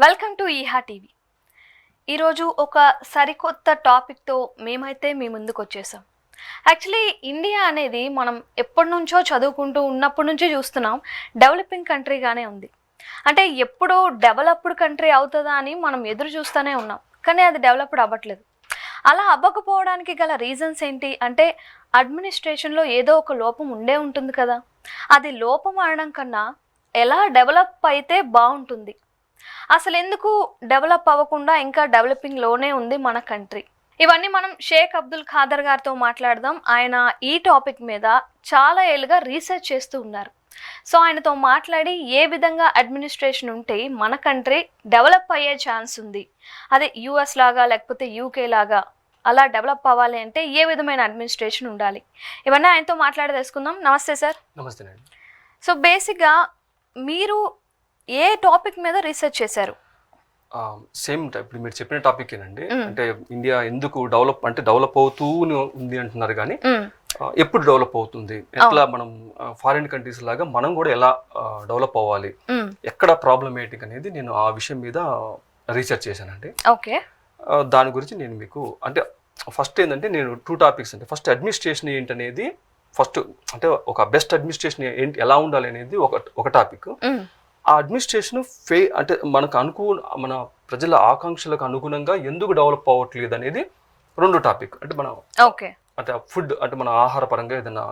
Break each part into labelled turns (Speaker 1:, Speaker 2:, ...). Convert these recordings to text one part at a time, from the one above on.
Speaker 1: Welcome to ఈహా TV. ఈరోజు ఒక సరికొత్త టాపిక్తో మేమైతే మీ ముందుకు వచ్చేసాం. యాక్చువల్లీ ఇండియా అనేది మనం ఎప్పటి నుంచో చదువుకుంటూ ఉన్నప్పటి నుంచే చూస్తున్నాం, డెవలపింగ్ కంట్రీగానే ఉంది. అంటే ఎప్పుడో డెవలప్డ్ కంట్రీ అవుతుందా అని మనం ఎదురు చూస్తూనే ఉన్నాం, కానీ అది డెవలప్డ్ అవ్వట్లేదు. అలా అవ్వకపోవడానికి గల రీజన్స్ ఏంటి అంటే అడ్మినిస్ట్రేషన్లో ఏదో ఒక లోపం ఉండే ఉంటుంది కదా. అది లోపం అనడం కన్నా ఎలా డెవలప్ అయితే బాగుంటుంది, అసలు ఎందుకు డెవలప్ అవ్వకుండా ఇంకా డెవలపింగ్లోనే ఉంది మన కంట్రీ. ఇవన్నీ మనం షేక్ అబ్దుల్ ఖాదర్ గారితో మాట్లాడదాం. ఆయన ఈ టాపిక్ మీద చాలా ఏళ్ళుగా రీసెర్చ్ చేస్తూ ఉన్నారు. సో ఆయనతో మాట్లాడి ఏ విధంగా అడ్మినిస్ట్రేషన్ ఉంటే మన కంట్రీ డెవలప్ అయ్యే ఛాన్స్ ఉంది, అదే యూఎస్ లాగా లేకపోతే యూకే లాగా అలా డెవలప్ అవ్వాలి అంటే ఏ విధమైన అడ్మినిస్ట్రేషన్ ఉండాలి, ఇవన్నీ ఆయనతో మాట్లాడి తెలుసుకుందాం. నమస్తే సార్.
Speaker 2: నమస్తే అండి.
Speaker 1: సో బేసిక్గా మీరు ఏ టాపిక్ మీద రీసెర్చ్ చేశారు?
Speaker 2: సేమ్ ఇప్పుడు మీరు చెప్పిన టాపిక్ ఏనండి. అంటే ఇండియా ఎందుకు డెవలప్ అవుతూ ఉంది అంటున్నారు, కానీ ఎప్పుడు డెవలప్ అవుతుంది, ఎట్లా మనం ఫారిన్ కంట్రీస్ లాగా మనం కూడా ఎలా డెవలప్ అవ్వాలి, ఎక్కడ ప్రాబ్లమేటిక్ అనేది నేను ఆ విషయం మీద రీసెర్చ్ చేశానండి.
Speaker 1: ఓకే,
Speaker 2: దాని గురించి నేను మీకు అంటే ఫస్ట్ ఏంటంటే నేను 2 టాపిక్స్ అంటే ఫస్ట్ అడ్మినిస్ట్రేషన్ ఏంటనేది, ఫస్ట్ అంటే ఒక బెస్ట్ అడ్మినిస్ట్రేషన్ ఏంటి ఎలా ఉండాలి అనేది ఒక టాపిక్. ఆ అడ్మినిస్ట్రేషన్ అంటే మన ప్రజల ఆకాంక్షలకు అనుగుణంగా ఎందుకు డెవలప్ అవ్వట్లేదు అనేది 2 టాపిక్. అంటే మన అంటే ఫుడ్ అంటే మన ఆహార పరంగా ఏదైనా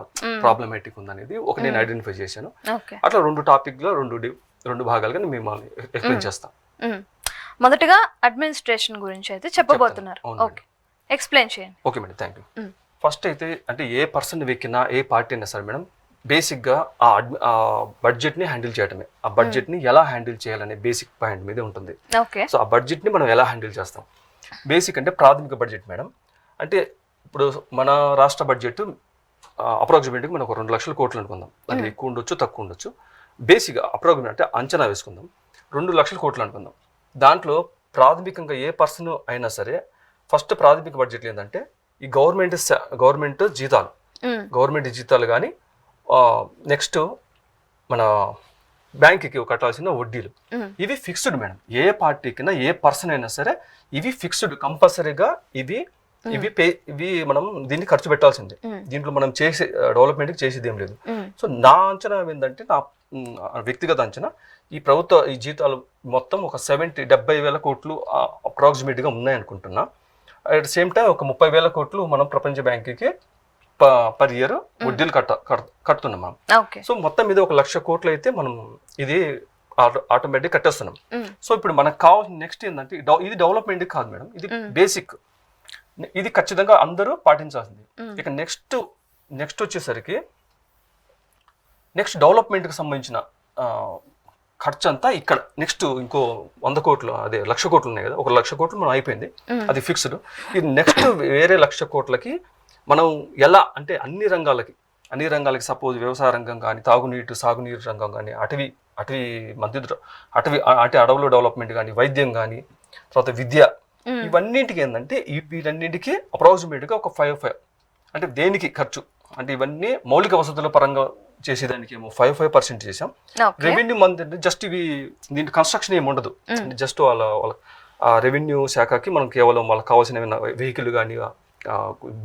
Speaker 2: ప్రాబ్లమేటిక్ ఉందనేది నేను ఐడెంటిఫై చేశాను. అట్లా 2 టాపిక్లో 2 భాగాలుగా మేము ఎక్స్ప్లెయిన్ చేస్తాం.
Speaker 1: మొదటగా అడ్మినిస్ట్రేషన్ గురించి అయితే చెప్పబోతున్నారు. ఓకే, ఎక్స్ప్లెయిన్ చేయండి.
Speaker 2: Okay madam, thank you. First అయితే అంటే ఏ పర్సన్ వెక్కినా ఏ పార్టీ అయినా సరే మేడం, బేసిక్గా ఆ బడ్జెట్ని హ్యాండిల్ చేయడమే. ఆ బడ్జెట్ని ఎలా హ్యాండిల్ చేయాలనే బేసిక్ పాయింట్ మీద ఉంటుంది. సో ఆ బడ్జెట్ని మనం ఎలా హ్యాండిల్ చేస్తాం, బేసిక్ అంటే ప్రాథమిక బడ్జెట్ మేడం. అంటే ఇప్పుడు మన రాష్ట్ర బడ్జెట్ అప్రాక్సిమేట్గా మనం ఒక 2 లక్షల కోట్లు అనుకుందాం. అది ఎక్కువ ఉండొచ్చు తక్కువ ఉండొచ్చు. బేసిక్గా అప్రాక్సిమేట్ అంటే అంచనా వేసుకుందాం, 2 లక్షల కోట్లు అనుకుందాం. దాంట్లో ప్రాథమికంగా ఏ పర్సన్ అయినా సరే ఫస్ట్ ప్రాథమిక బడ్జెట్లు ఏంటంటే ఈ గవర్నమెంట్ జీతాలు కానీ, నెక్స్ట్ మన బ్యాంక్కి కట్టాల్సిన వడ్డీలు, ఇవి ఫిక్స్డ్ మేడం. ఏ పార్టీకైనా ఏ పర్సన్ అయినా సరే ఇవి ఫిక్స్డ్ కంపల్సరీగా. ఇవి మనం దీన్ని ఖర్చు పెట్టాల్సిందే. దీంట్లో మనం డెవలప్మెంట్కి చేసేది ఏం లేదు. సో నా అంచనా ఏంటంటే, నా వ్యక్తిగత అంచనా, ఈ జీతాలు మొత్తం ఒక 70,000 కోట్లు అప్రాక్సిమేట్గా ఉన్నాయనుకుంటున్నా. అట్ ద సేమ్ టైం ఒక 30,000 కోట్లు మనం ప్రపంచ బ్యాంకుకి పర్ ఇయర్ వడ్డీలు కడుతున్నాం మనం. సో మొత్తం మీద 1,00,000 కోట్లు అయితే మనం ఇది ఆటోమేటిక్ కట్టేస్తున్నాం. సో ఇప్పుడు మనకు కావాల్సిన నెక్స్ట్ ఏంటంటే, ఇది డెవలప్మెంట్ కాదు మేడం, ఇది బేసిక్. ఇది ఖచ్చితంగా అందరూ పాటించాల్సింది. ఇక నెక్స్ట్ వచ్చేసరికి నెక్స్ట్ డెవలప్మెంట్కి సంబంధించిన ఖర్చు అంతా ఇక్కడ నెక్స్ట్ ఇంకో 100 కోట్లు, అదే 1,00,000 కోట్లు ఉన్నాయి కదా, 1,00,000 కోట్లు మనం అయిపోయింది, అది ఫిక్స్డ్. ఇది నెక్స్ట్ వేరే 1,00,000 కోట్లకి మనం ఎలా అంటే అన్ని రంగాలకి సపోజ్ వ్యవసాయ రంగం కానీ, సాగునీరు రంగం కానీ, అడవుల డెవలప్మెంట్ కానీ, వైద్యం కానీ, తర్వాత విద్య, ఇవన్నింటికి ఏంటంటే వీటన్నింటికి అప్రాక్సిమేట్గా ఒక 5 అంటే దేనికి ఖర్చు అంటే ఇవన్నీ మౌలిక వసతుల పరంగా చేసేదానికి ఏమో 5% చేసాం. రెవెన్యూ మంది జస్ట్ దీంట్లో కన్స్ట్రక్షన్ ఏమి ఉండదు. జస్ట్ వాళ్ళ రెవెన్యూ శాఖకి మనం కేవలం వాళ్ళకి కావాల్సిన వెహికల్ కానీ,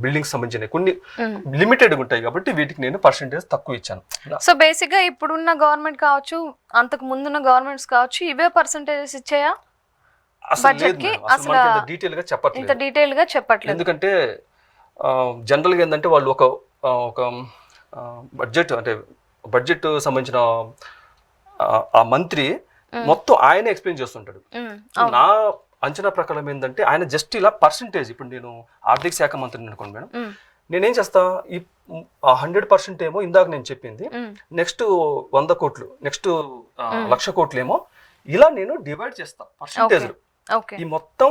Speaker 2: బిల్డింగ్స్ సంబంధించిన కొన్ని లిమిటెడ్ ఉంటాయి కాబట్టి వీటికి నేను పర్సెంటేజ్ తక్కువ ఇచ్చాను.
Speaker 1: సో బేసిక్ గా ఇప్పుడున్న గవర్నమెంట్ కావచ్చు, అంతకు ముందున్న గవర్నమెంట్స్ కావచ్చు, ఇవే పర్సెంటేజెస్ ఇచ్చాయా?
Speaker 2: డీటెయిల్ గా
Speaker 1: చెప్పట్లేదు.
Speaker 2: ఎందుకంటే జనరల్గా ఏంటంటే వాళ్ళు ఒక బడ్జెట్ సంబంధించిన ఆ మంత్రి మొత్తం ఆయనే ఎక్స్ప్లెయిన్ చేస్తుంటాడు. నా అంచనా ప్రకారం ఏంటంటే ఆయన జస్ట్ ఇలా పర్సెంటేజ్, ఇప్పుడు నేను ఆర్థిక శాఖ మంత్రిని అనుకోండి మేడం, నేనేం చేస్తా, ఈ 100% ఏమో ఇందాక నేను చెప్పింది, నెక్స్ట్ 100 కోట్లు, నెక్స్ట్ 1,00,000 కోట్లు ఏమో ఇలా నేను డివైడ్ చేస్తా పర్సెంటేజ్. ఈ మొత్తం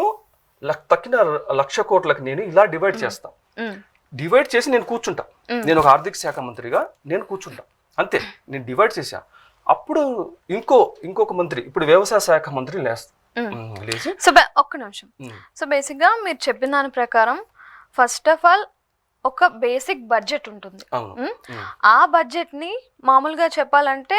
Speaker 2: తక్కిన 1,00,000 కోట్లకి నేను ఇలా డివైడ్ చేస్తా. డివైడ్ చేసి నేను కూర్చుంటా. నేను ఒక ఆర్థిక శాఖ మంత్రిగా నేను కూర్చుంటా, అంతే. నేను డివైడ్ చేసా. అప్పుడు ఇంకొక మంత్రి, ఇప్పుడు వ్యవసాయ శాఖ మంత్రి లేచి
Speaker 1: ఒక్క నిమిషం. సో బేసిక్ గా మీరు చెప్పిన దాని ప్రకారం ఫస్ట్ ఆఫ్ ఆల్ ఒక బేసిక్ బడ్జెట్ ఉంటుంది. ఆ బడ్జెట్ ని మామూలుగా చెప్పాలంటే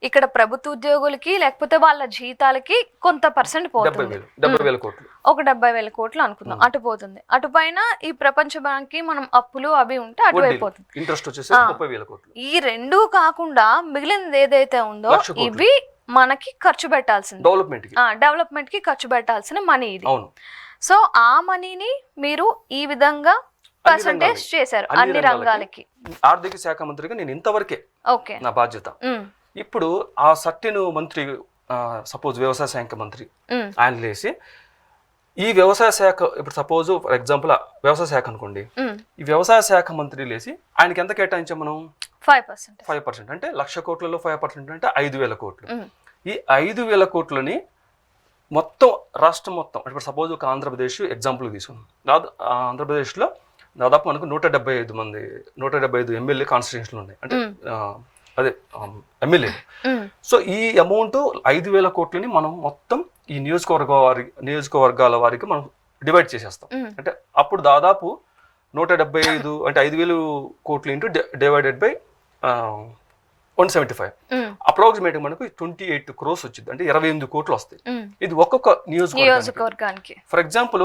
Speaker 1: ఇక్కడ ప్రభుత్వ ఉద్యోగులకి లేకపోతే వాళ్ళ జీతాలకి కొంత పర్సెంట్ పోతుంది.
Speaker 2: 70,000 కోట్లు.
Speaker 1: ఒక 70,000 కోట్లు అనుకుందాం, అటు పోతుంది. అటు పైన ఈ ప్రపంచ బ్యాంక్ కి మనం అప్పులు అవి ఉంటే అటు అయిపోతుంది.
Speaker 2: ఇంట్రెస్ట్ వచ్చేసి 30,000 కోట్లు.
Speaker 1: ఈ రెండు కాకుండా మిగిలినది ఏదైతే ఉందో ఇవి మనకి ఖర్చు పెట్టాల్సింది, డెవలప్మెంట్ కి ఖర్చు పెట్టాల్సిన మనీ ఇది. సో ఆ మనీని మీరు ఈ విధంగా పర్సంటేజ్ చేశారు అన్ని రంగాలకి.
Speaker 2: ఆర్థిక శాఖ మంత్రిగా నేను ఇంతవరకే నా బాధ్యత. ఇప్పుడు ఆ సర్టెన్ మంత్రి, సపోజ్ వ్యవసాయ శాఖ మంత్రి, ఆయన లేసి ఈ వ్యవసాయ శాఖ, ఇప్పుడు సపోజ్ ఫర్ ఎగ్జాంపుల్ వ్యవసాయ శాఖ అనుకోండి, ఈ వ్యవసాయ శాఖ మంత్రి లేసి ఆయనకి ఎంత కేటాయించాం మనం? 5%. అంటే 1,00,000 కోట్లలో 5% అంటే 5,000 కోట్లు. ఈ 5,000 కోట్లని మొత్తం రాష్ట్రం మొత్తం, ఇప్పుడు సపోజ్ ఒక ఆంధ్రప్రదేశ్ ఎగ్జాంపుల్ తీసుకున్నాం. ఆంధ్రప్రదేశ్లో దాదాపు మనకు 175 ఎమ్మెల్యే కాన్స్టిట్యూషన్లు ఉన్నాయి, అంటే అదే ఎమ్మెల్యే. సో ఈ అమౌంట్ 5,000 కోట్లని మనం మొత్తం ఈ నియోజకవర్గాల వారికి మనం డివైడ్ చేసేస్తాం. అంటే అప్పుడు దాదాపు 175 అంటే 5,000 కోట్లు ఇంటూ డివైడెడ్ బై 175 అప్రాక్సిమేట్ మనకు 28 crores వచ్చింది, అంటే 28 కోట్లు వస్తాయి. ఇది ఒక్కొక్క నియోజకవర్గానికి. ఫర్ ఎగ్జాంపుల్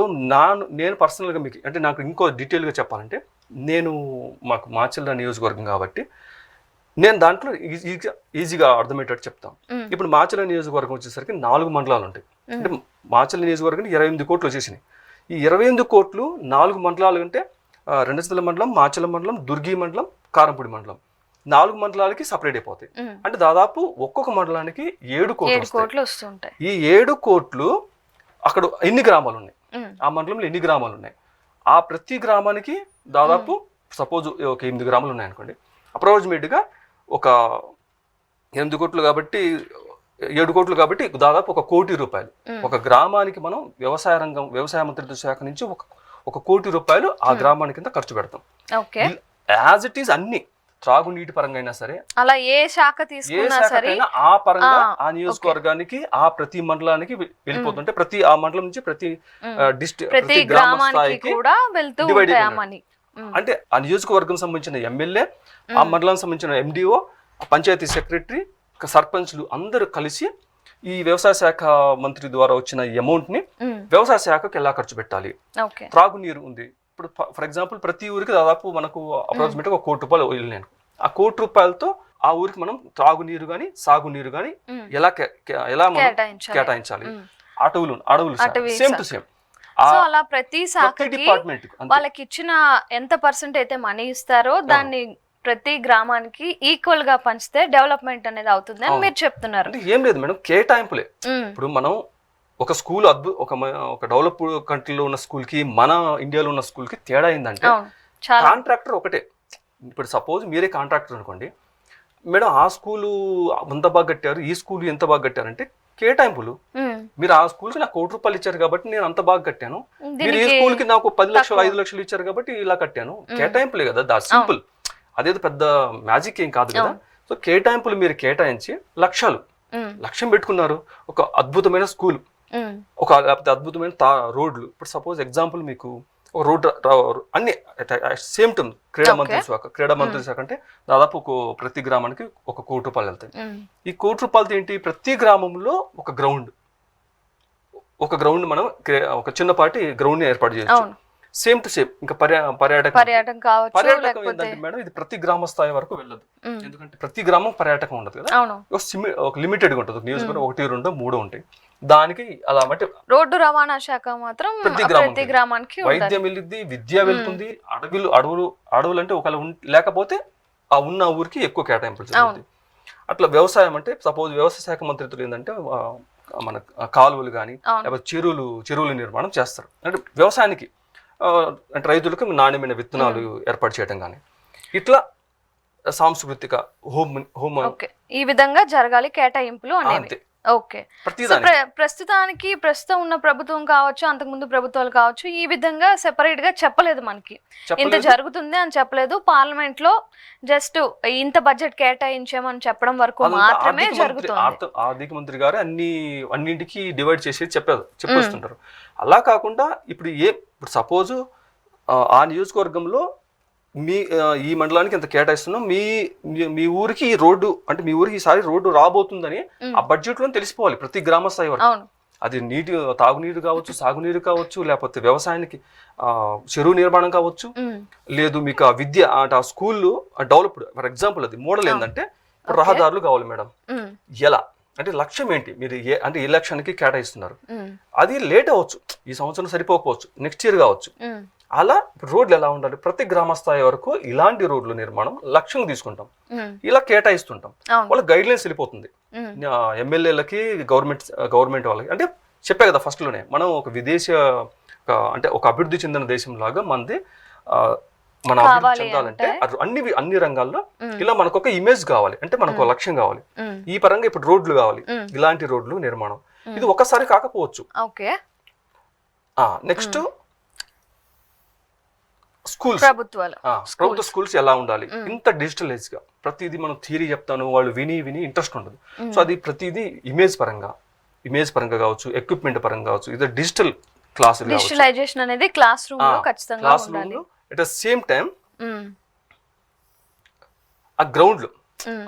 Speaker 2: నేను పర్సనల్ గా మీకు, అంటే నాకు ఇంకో డీటెయిల్ గా చెప్పాలంటే, మాకు మాచర్ల నియోజకవర్గం కాబట్టి నేను దాంట్లో ఈజీగా అర్థమయ్యేటట్టు చెప్తాను. ఇప్పుడు మాచర్ల నియోజకవర్గం వచ్చేసరికి 4 మండలాలు ఉంటాయి. అంటే మాచర్ల నియోజకవర్గానికి 28 కోట్లు వచ్చేసినాయి. ఈ 28 కోట్లు 4 మండలాలు అంటే రెండచితల మండలం, మాచర్ల మండలం, దుర్గి మండలం, కారంపూడి మండలం, 4 మండలాలకి సపరేట్ అయిపోతాయి. అంటే దాదాపు ఒక్కొక్క మండలానికి 7 కోట్లు వస్తుంటాయి. ఈ 7 కోట్లు అక్కడ ఎన్ని గ్రామాలు ఉన్నాయి, ఆ మండలంలో ఎన్ని గ్రామాలు ఉన్నాయి, ఆ ప్రతి గ్రామానికి దాదాపు సపోజ్ ఒక 8 గ్రామాలు ఉన్నాయి అనుకోండి, అప్రాక్సిమేట్గా ఒక 8 కోట్లు కాబట్టి 7 కోట్లు కాబట్టి దాదాపు 1 కోటి రూపాయలు ఒక గ్రామానికి మనం వ్యవసాయ మంత్రిత్వ శాఖ నుంచి 1 కోటి రూపాయలు ఆ గ్రామానికి కింద ఖర్చు పెడతాం. యాజ్ ఇట్ ఈస్ అన్ని త్రాగునీటి పరంగా అయినా సరే,
Speaker 1: అలా ఏ శాఖ తీసుకున్నా సరే
Speaker 2: ఆ పరంగా ఆ నియోజకవర్గానికి, ఆ ప్రతి మండలానికి వెళ్ళిపోతుంటే ప్రతి ఆ మండలం నుంచి ప్రతి డిస్ట్రిక్ట్, ప్రతి గ్రామ స్థాయికి డివైడ్ అయిపోయింది. అంటే ఆ నియోజకవర్గం సంబంధించిన ఎమ్మెల్యే, ఆ మండలానికి సంబంధించిన ఎండిఓ, పంచాయతీ సెక్రటరీ, సర్పంచ్లు అందరూ కలిసి ఈ వ్యవసాయ శాఖ మంత్రి ద్వారా వచ్చిన ఈ అమౌంట్ ని వ్యవసాయ శాఖకి ఎలా ఖర్చు పెట్టాలి. త్రాగునీరు ఉంది, ఇప్పుడు ఫర్ ఎగ్జాంపుల్ ప్రతి ఊరికి దాదాపు మనకు అప్రాక్సిమేట్ 1 కోటి రూపాయలు వెళ్ళినాను. ఆ 1 కోటి రూపాయలతో ఆ ఊరికి మనం త్రాగునీరు గాని సాగునీరు గాని ఎలా మనం కేటాయించాలి. అడవులు సేమ్ టు సేమ్.
Speaker 1: సో అలా ప్రతి శాఖకి వాళ్ళకి ఇచ్చిన ఎంత పర్సెంట్ అయితే మనీ ఇస్తారో దాన్ని ప్రతి గ్రామానికి ఈక్వల్ గా పంచితే డెవలప్మెంట్ అనేది అవుతుంది అని మీరు చెప్తున్నారు.
Speaker 2: ఏం లేదు మేడం, కేటాయింపులే. ఇప్పుడు మనం ఒక స్కూల్ ఒక డెవలప్ కంట్రీలో ఉన్న స్కూల్ కి మన ఇండియాలో ఉన్న స్కూల్ కి తేడా ఏంటంటే, కాంట్రాక్టర్ ఒకటే. ఇప్పుడు సపోజ్ మీరే కాంట్రాక్టర్ అనుకోండి మేడం, ఆ స్కూలు అంత బాగా కట్టారు, ఈ స్కూల్ ఎంత బాగా కట్టారంటే కేటాయింపులు. మీరు ఆ స్కూల్ కి నాకు 1 కోటి రూపాయలు ఇచ్చారు కాబట్టి నేను అంత బాగా కట్టాను, మీరు ఈ స్కూల్ కి నాకు 10 లక్షలు 5 లక్షలు ఇచ్చారు కాబట్టి ఇలా కట్టాను. కేటాయింపులే కదా, దా సింపుల్. అదేదో పెద్ద మ్యాజిక్ ఏం కాదు కదా. సో కేటాయింపులు మీరు కేటాయించి లక్ష్యం పెట్టుకున్నారు, ఒక అద్భుతమైన స్కూల్, ఒక అద్భుతమైన రోడ్లు. ఇప్పుడు సపోజ్ ఎగ్జాంపుల్ మీకు ఒక రోడ్ అన్ని సేమ్ టైం క్రీడా మంత్రి శాఖ అంటే దాదాపు ప్రతి గ్రామానికి 1 కోటి రూపాయలు వెళ్తాయి. ఈ 1 కోటి రూపాయలతో ఏంటి, ప్రతి గ్రామంలో ఒక గ్రౌండ్ మనం ఒక చిన్నపాటి గ్రౌండ్ ని ఏర్పాటు చేయొచ్చు. Same to same. ఇంకా పర్యాటకం ఏంటంటే మేడం, ఇది ప్రతి గ్రామ స్థాయి వరకు వెళ్ళదు, ఎందుకంటే ప్రతి గ్రామం పర్యాటకం ఉండదు కదా, ఒక లిమిటెడ్ గా ఉంటుంది. నియోజకవర్గం 1, 2, 3 ఉంటాయి. దానికి అలా అంటే
Speaker 1: రోడ్డు రవాణా శాఖ మాత్రం ప్రతి గ్రామానికి
Speaker 2: వైద్యం వెళ్ళింది, విద్య వెళ్తుంది, అడవులు అంటే ఒకవేళ లేకపోతే ఆ ఉన్న ఊరికి ఎక్కువ కేటాయింపులు జరుగుతుంది. అట్లా వ్యవసాయం అంటే సపోజ్ వ్యవసాయ శాఖ మంత్రిత్వం ఏంటంటే మన కాలువలు కానీ లేకపోతే చెరువులు నిర్మాణం చేస్తారు. అంటే వ్యవసాయానికి అంటే రైతులకు నాణ్యమైన విత్తనాలు ఏర్పాటు చేయడం కానీ, ఇట్లా సాంస్కృతిక
Speaker 1: ఈ విధంగా జరగాలి కేటాయింపులు అనేవి. ఓకే, ప్రస్తుతం ఉన్న ప్రభుత్వం కావచ్చు, అంతకుముందు ప్రభుత్వాలు కావచ్చు, ఈ విధంగా సెపరేట్ గా చెప్పలేదు, మనకి ఇంత జరుగుతుంది అని చెప్పలేదు. పార్లమెంట్ లో జస్ట్ ఇంత బడ్జెట్ కేటాయించామని చెప్పడం వరకు మాత్రమే జరుగుతుంది.
Speaker 2: ఆర్థిక మంత్రి గారు అన్నింటికి డివైడ్ చేసి చెప్పేస్తుంటారు. అలా కాకుండా ఇప్పుడు సపోజ్ ఆ నియోజకవర్గంలో మీ ఈ మండలానికి ఇంత కేటాయిస్తున్నాం, మీ ఊరికి ఈ రోడ్డు అంటే మీ ఊరికి ఈసారి రోడ్డు రాబోతుందని ఆ బడ్జెట్ లో తెలిసిపోవాలి ప్రతి గ్రామ స్థాయి వరకు. అది తాగునీరు కావచ్చు, సాగునీరు కావచ్చు, లేకపోతే వ్యవసాయానికి చెరువు నిర్మాణం కావచ్చు, లేదు మీకు ఆ విద్య అంటే ఆ స్కూళ్ళు డెవలప్డ్. ఫర్ ఎగ్జాంపుల్ అది మోడల్ ఏంటంటే రహదారులు కావాలి మేడం. ఎలా అంటే లక్ష్యం ఏంటి, మీరు అంటే ఏ లక్ష్యానికి కేటాయిస్తున్నారు, అది లేట్ అవ్వచ్చు, ఈ సంవత్సరం సరిపోకపోవచ్చు, నెక్స్ట్ ఇయర్ కావచ్చు. అలా రోడ్లు ఎలా ఉండాలి, ప్రతి గ్రామ స్థాయి వరకు ఇలాంటి రోడ్ల నిర్మాణం లక్ష్యం తీసుకుంటాం, ఇలా కేటాయిస్తుంటాం. వాళ్ళ గైడ్ లైన్స్ వెళ్ళిపోతుంది ఎమ్మెల్యేలకి, గవర్నమెంట్ వాళ్ళకి. అంటే చెప్పే కదా ఫస్ట్ లోనే, మనం ఒక అంటే ఒక అభివృద్ధి చెందిన దేశం లాగా మనది మన అభివృద్ధి చెందాలంటే అన్ని రంగాల్లో ఇలా మనకు ఒక ఇమేజ్ కావాలి, అంటే మనకు లక్ష్యం కావాలి. ఈ పరంగా ఇప్పుడు రోడ్లు కావాలి, ఇలాంటి రోడ్లు నిర్మాణం. ఇది ఒకసారి కాకపోవచ్చు. నెక్స్ట్ స్కూల్స్, ప్రభుత్వ స్కూల్స్ ఎలా ఉండాలి, ఇంత డిజిటలైజ్ గా ప్రతిదీ మనం థియరీ చెప్తాను, వాళ్ళు విని ఇంట్రెస్ట్ ఉండదు. సో అది ప్రతిదీ ఇమేజ్ పరంగా కావచ్చు, ఎక్విప్మెంట్ పరంగా కావచ్చు, ఇది డిజిటల్ క్లాస్
Speaker 1: డిజిటలైజేషన్ అనేది క్లాస్ రూమ్ లో ఖచ్చితంగా ఉండాలి.
Speaker 2: అట్ ద సేమ్ టైం ఆ గ్రౌండ్లు,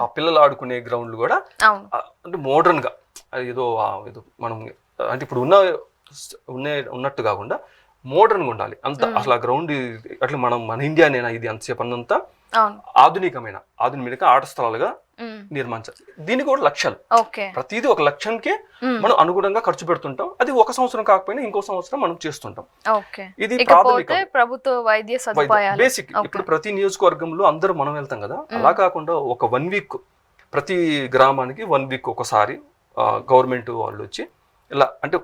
Speaker 2: ఆ పిల్లలు ఆడుకునే గ్రౌండ్లు కూడా అంటే మోడర్న్ గా, ఏదో మనం అంటే ఇప్పుడు ఉన్నట్టు కాకుండా మోడర్న్ గా ఉండాలి అంత. అసలు ఆ గ్రౌండ్ అట్లా మన ఇండియానేనా ఇది అంతసేపు అన్నంత ఆధునిక ఆట స్థలాలుగా నిర్మించాలి. దీనికి కూడా లక్ష్యాలు, ప్రతిదీ ఒక లక్ష్యానికి మనం అనుగుణంగా ఖర్చు పెడుతుంటాం. అది ఒక సంవత్సరం కాకపోయినా ఇంకో సంవత్సరం మనం చేస్తుంటాం. ఇది
Speaker 1: ప్రభుత్వ వైద్య సదుపాయాలు
Speaker 2: బేసిక్. ఇప్పుడు ప్రతి నియోజకవర్గంలో అందరూ మనం వెళ్తాం కదా, అలా కాకుండా ఒక 1 వీక్ ప్రతి గ్రామానికి 1 వీక్ ఒకసారి గవర్నమెంట్ వాళ్ళు వచ్చి ఇలా అంటే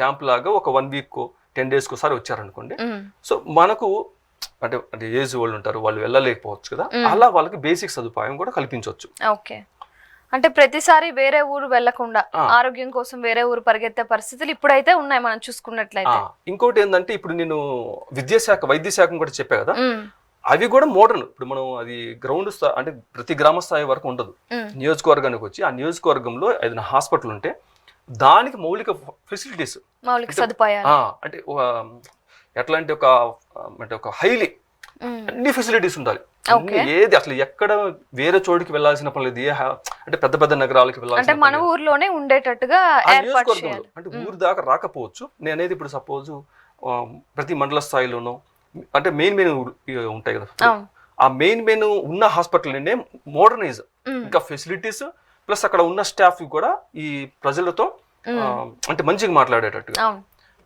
Speaker 2: క్యాంప్ లాగా ఒక 1 వీక్ 10 days ఒకసారి వచ్చారనుకోండి. సో మనకు అంటే ఏజ్ వాళ్ళు ఉంటారు, వాళ్ళు వెళ్ళలేకపోవచ్చు కదా, అలా వాళ్ళకి బేసిక్ సదుపాయం కూడా కల్పించవచ్చు.
Speaker 1: ఓకే, అంటే ప్రతిసారి వేరే ఊరు వెళ్లకుండా ఆరోగ్యం కోసం వేరే ఊరు పరిగెత్తే పరిస్థితులు ఇప్పుడైతే ఉన్నాయి మనం చూసుకున్నట్లయితే.
Speaker 2: ఇంకోటి ఏంటంటే ఇప్పుడు నేను వైద్య శాఖ కూడా చెప్పా కదా, అవి కూడా మోడర్న్. ఇప్పుడు మనం అది గ్రౌండ్ అంటే ప్రతి గ్రామ స్థాయి వరకు ఉండదు. నియోజకవర్గానికి వచ్చి ఆ నియోజకవర్గంలో ఏదైనా హాస్పిటల్ ఉంటే దానికి మౌలిక ఫెసిలిటీస్,
Speaker 1: మౌలిక సదుపాయాలు
Speaker 2: అంటే ఎట్లా అంటే ఒక హైలీ అన్ని ఫెసిలిటీస్ ఉండాలి. ఏది అసలు ఎక్కడ వేరే చోటికి వెళ్ళాల్సిన పని లేదు. అంటే పెద్ద నగరాలకి వెళ్ళాల్సిన
Speaker 1: మన ఊర్లోనే ఉండేటట్టుగా
Speaker 2: అంటే ఊరు దాకా రాకపోవచ్చు. నేనేది ఇప్పుడు సపోజ్ ప్రతి మండల స్థాయిలోనో అంటే మెయిన్ ఉంటాయి కదా, ఆ మెయిన్ ఉన్న హాస్పిటల్ మోడర్నైజ్, ఇంకా ఫెసిలిటీస్ ప్లస్ అక్కడ ఉన్న స్టాఫ్ కూడా ఈ ప్రజలతో అంటే మంచిగా మాట్లాడేటట్టుగా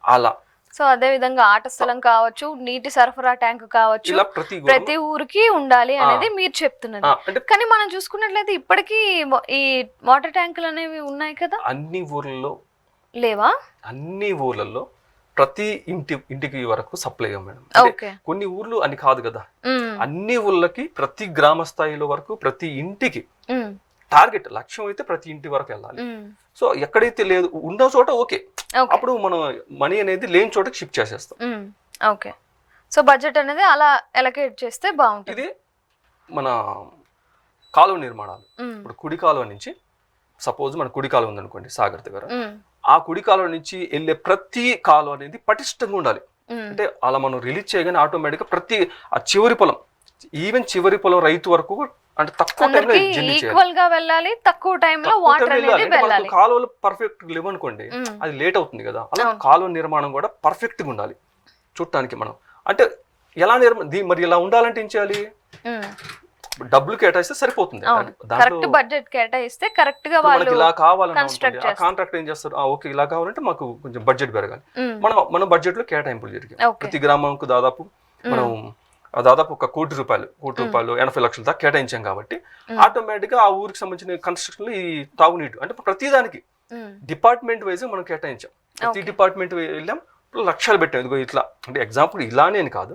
Speaker 2: అలా.
Speaker 1: సో అదే విధంగా ఆట స్థలం కావచ్చు, నీటి సరఫరా ట్యాంక్ కావచ్చు, ప్రతి ఊరికి ఉండాలి అనేది మీరు చెప్తున్నది. కానీ మనం చూసుకున్నట్లయితే ఇప్పటికీ ఈ వాటర్ ట్యాంకులు అనేవి ఉన్నాయి కదా,
Speaker 2: అన్ని ఊర్లలో
Speaker 1: లేవా?
Speaker 2: అన్ని ఊర్లలో ప్రతి ఇంటికి వరకు సప్లై మేడం. కొన్ని ఊర్లు అని కాదు కదా, అన్ని ఊర్లకి ప్రతి గ్రామ స్థాయిలో వరకు ప్రతి ఇంటికి టార్గెట్ లక్ష్యం అయితే ప్రతి ఇంటి వరకు వెళ్ళాలి. సో ఎక్కడైతే లేదు ఉన్న చోట ఓకే, అప్పుడు మనం మనీ అనేది లేని చోటకి షిఫ్ట్ చేసేస్తాం.
Speaker 1: ఓకే, సో బడ్జెట్ అనేది అలా ఎలకేట్ చేస్తే బాగుంటుంది.
Speaker 2: ఇది మన కాలువ నిర్మాణాలు. ఇప్పుడు కుడి కాలువ నుంచి సపోజ్ మన కుడి కాలువ ఉందనుకోండి సాగర్ దగ్గర, ఆ కుడి కాలువ నుంచి వెళ్ళే ప్రతి కాలువ అనేది పటిష్టంగా ఉండాలి. అంటే అలా మనం రిలీజ్ చేయగానే ఆటోమేటిక్ గా ప్రతి ఆ చివరి పొలం, ఈవెన్ చివరి పొలం రైతు వరకు అంటే తక్కువ టైంలో
Speaker 1: ఈక్వల్ గా వెళ్ళాలి, తక్కువ టైంలో వాటర్ అనేది వెళ్ళాలి.
Speaker 2: కాలువలు పర్ఫెక్ట్ లేవనుకోండి అది లేట్ అవుతుంది కదా, అలా కాలువ నిర్మాణం కూడా పర్ఫెక్ట్ గా ఉండాలి చూడటానికి. మనం అంటే ఎలా మరి ఇలా ఉండాలంటే ఏం చేయాలి, డబ్బులు కేటాయిస్తే సరిపోతుంది.
Speaker 1: కరెక్ట్ బడ్జెట్ కేటాయిస్తే కరెక్ట్ గా వాళ్ళు
Speaker 2: ఇలా కావాలని కాంట్రాక్ట్ ఏం చేస్తారు, ఓకే ఇలా కావాలంటే మాకు కొంచెం బడ్జెట్ పెరగాలి. మన బడ్జెట్ లో కేటాయింపులు జరిగాయి. ప్రతి గ్రామంకు దాదాపు ఒక 1 కోటి రూపాయలు 80 లక్షల దాకా కేటాయించాం కాబట్టి ఆటోమేటిక్ గా ఆ ఊరికి సంబంధించిన కన్స్ట్రక్షన్ ఈ తాగునీటి అంటే ప్రతిదానికి డిపార్ట్మెంట్ వైజ్ మనం కేటాయించాం. ప్రతి డిపార్ట్మెంట్ వెళ్ళాం, లక్ష్యాలు పెట్టాం. ఇదిగో ఇట్లా అంటే ఎగ్జాంపుల్ ఇలానే అని కాదు.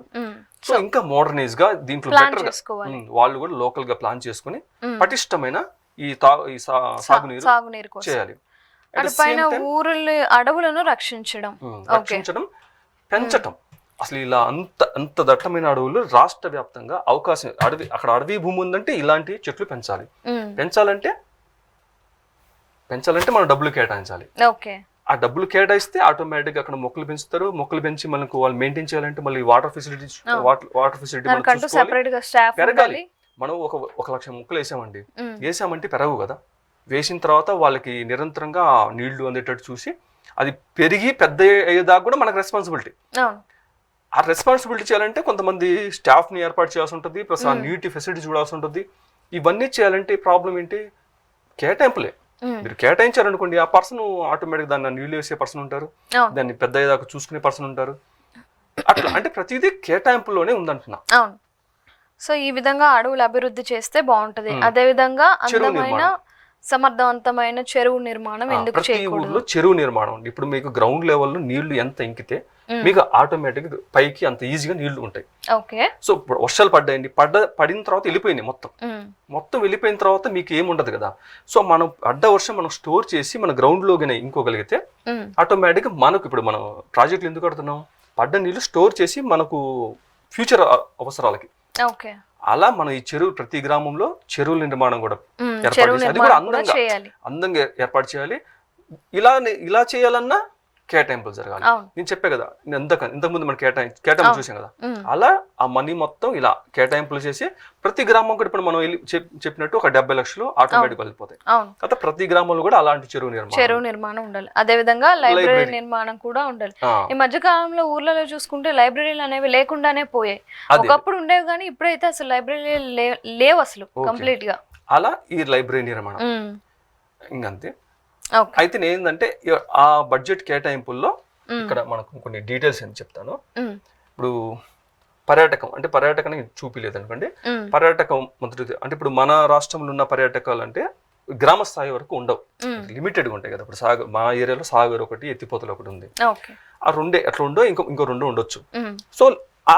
Speaker 2: సో ఇంకా మోడర్నైజ్ గా దీంట్లో బెటర్ గా వాళ్ళు కూడా లోకల్ గా ప్లాన్ చేసుకుని పటిష్టమైన ఈ సాగునీరు చేయాలి.
Speaker 1: అడవులను రక్షించడం,
Speaker 2: పెంచటం. అసలు ఇలా అంత దట్టమైన అడవులు రాష్ట్ర వ్యాప్తంగా అవకాశం, అక్కడ అడవి భూమి ఉందంటే ఇలాంటి చెట్లు పెంచాలి. పెంచాలంటే మనం డబ్బులు కేటాయించాలి. ఆ డబ్బులు కేటాయిస్తే ఆటోమేటిక్గా అక్కడ మొక్కలు పెంచుతారు. మొక్కలు పెంచి మనకు వాళ్ళు మెయింటైన్ చేయాలంటే మళ్ళీ వాటర్ ఫెసిలిటీ
Speaker 1: దానికంటూ సెపరేట్ గా స్టాఫ్
Speaker 2: పెరగాలి. మనం 1,00,000 మొక్కలు వేసామండి, వేసామంటే పెరగవు కదా. వేసిన తర్వాత వాళ్ళకి నిరంతరంగా నీళ్లు అందేటట్టు చూసి అది పెరిగి పెద్ద అయ్యేదాకా కూడా మనకు రెస్పాన్సిబిలిటీ. ఆ రెస్పాన్సిబిలిటీ చేయాలంటే కొంతమంది స్టాఫ్ని ఏర్పాటు చేయాల్సి ఉంటుంది, ప్లస్ ఆ నీటి ఫెసిలిటీ చూడాల్సి ఉంటుంది. ఇవన్నీ చేయాలంటే ప్రాబ్లం ఏంటి, కేటాయింపులే. మీరు కేటాయించారనుకోండి, ఆ పర్సన్ ఆటోమేటిక్ దాన్ని నీళ్లు వేసే పర్సన్ ఉంటారు, దాన్ని పెద్ద అయ్యేదాకా చూసుకునే పర్సన్ ఉంటారు. అట్లా అంటే ప్రతిదీ కేటాయింపులోనే ఉందంటున్నా.
Speaker 1: అవును. సో ఈ విధంగా అడవులు అభివృద్ధి చేస్తే బాగుంటది. అదే విధంగా అందమైన సమర్థవంతమైన చెరువు నిర్మాణం ఎందుకు
Speaker 2: ప్రతి
Speaker 1: చేయకూడదు?
Speaker 2: ఊర్లో చెరువు నిర్మాణం. ఇప్పుడు మీకు గ్రౌండ్ లెవెల్లో నీళ్లు ఎంత ఇంకితే మీకు ఆటోమేటిక్ పైకి అంత ఈజీగా నీళ్లు ఉంటాయి.
Speaker 1: ఓకే.
Speaker 2: సో వర్షాలు పడ్డాయండి, పడిన తర్వాత వెళ్ళిపోయినాయి, మొత్తం వెళ్ళిపోయిన తర్వాత మీకు ఏముండదు కదా. సో మనం పడ్డ వర్షం మనం స్టోర్ చేసి మన గ్రౌండ్ లోగానే ఇంకోగలిగితే ఆటోమేటిక్ మనకు ఇప్పుడు మనం ప్రాజెక్టులు ఎందుకు కడుతున్నాం, పడ్డ నీళ్లు స్టోర్ చేసి మనకు ఫ్యూచర్ అవసరాలకి.
Speaker 1: ఓకే.
Speaker 2: అలా మనం ఈ చెరువు ప్రతి గ్రామంలో చెరువుల నిర్మాణం కూడా ఏర్పాటు చేసి అది కూడా అందంగా ఏర్పాటు చేయాలి. ఇలా చేయాలన్నా కేటాయింపులు జరగాలి. నేను చెప్పే కదా, ఇంతకుముందు మనం కేటాయింపు చూసాం కదా, అలా ఆ మనీ మొత్తం ఇలా కేటాయింపులు చేసి ప్రతి గ్రామం కూడా ఇప్పుడు మనం చెప్పినట్టు ఒక 70 లక్షలు ఆటోమేటిక్ వెళ్ళిపోతాయి. అయితే ప్రతి గ్రామంలో కూడా అలాంటి చెరువు
Speaker 1: నిర్మాణం ఉండాలి. అదే విధంగా లైబ్రరీ నిర్మాణం కూడా ఉండాలి. ఈ మధ్య కాలంలో ఊర్లలో చూసుకుంటే లైబ్రరీలు అనేవి లేకుండానే పోయాయి. ఒకప్పుడు ఉండేవి కానీ ఇప్పుడైతే అసలు లైబ్రరీ లేవు అసలు కంప్లీట్ గా.
Speaker 2: అలా ఈ లైబ్రరీ నిర్మాణం ఇంకంతే. అయితే ఏంటంటే ఆ బడ్జెట్ కేటాయింపుల్లో ఇక్కడ మనకు కొన్ని డీటెయిల్స్ అని చెప్తాను. ఇప్పుడు పర్యాటకం చూపిలేదు అనుకోండి. పర్యాటకం మొదటి అంటే ఇప్పుడు మన రాష్ట్రంలో ఉన్న పర్యాటకాలు అంటే గ్రామ స్థాయి వరకు ఉండవు, లిమిటెడ్గా ఉంటాయి కదా. ఇప్పుడు మా ఏరియాలో సాగర్ ఒకటి, ఎత్తిపోతలు ఒకటి ఉంది. ఆ రెండే అట్లా ఉండో ఇంకో 2 ఉండొచ్చు. సో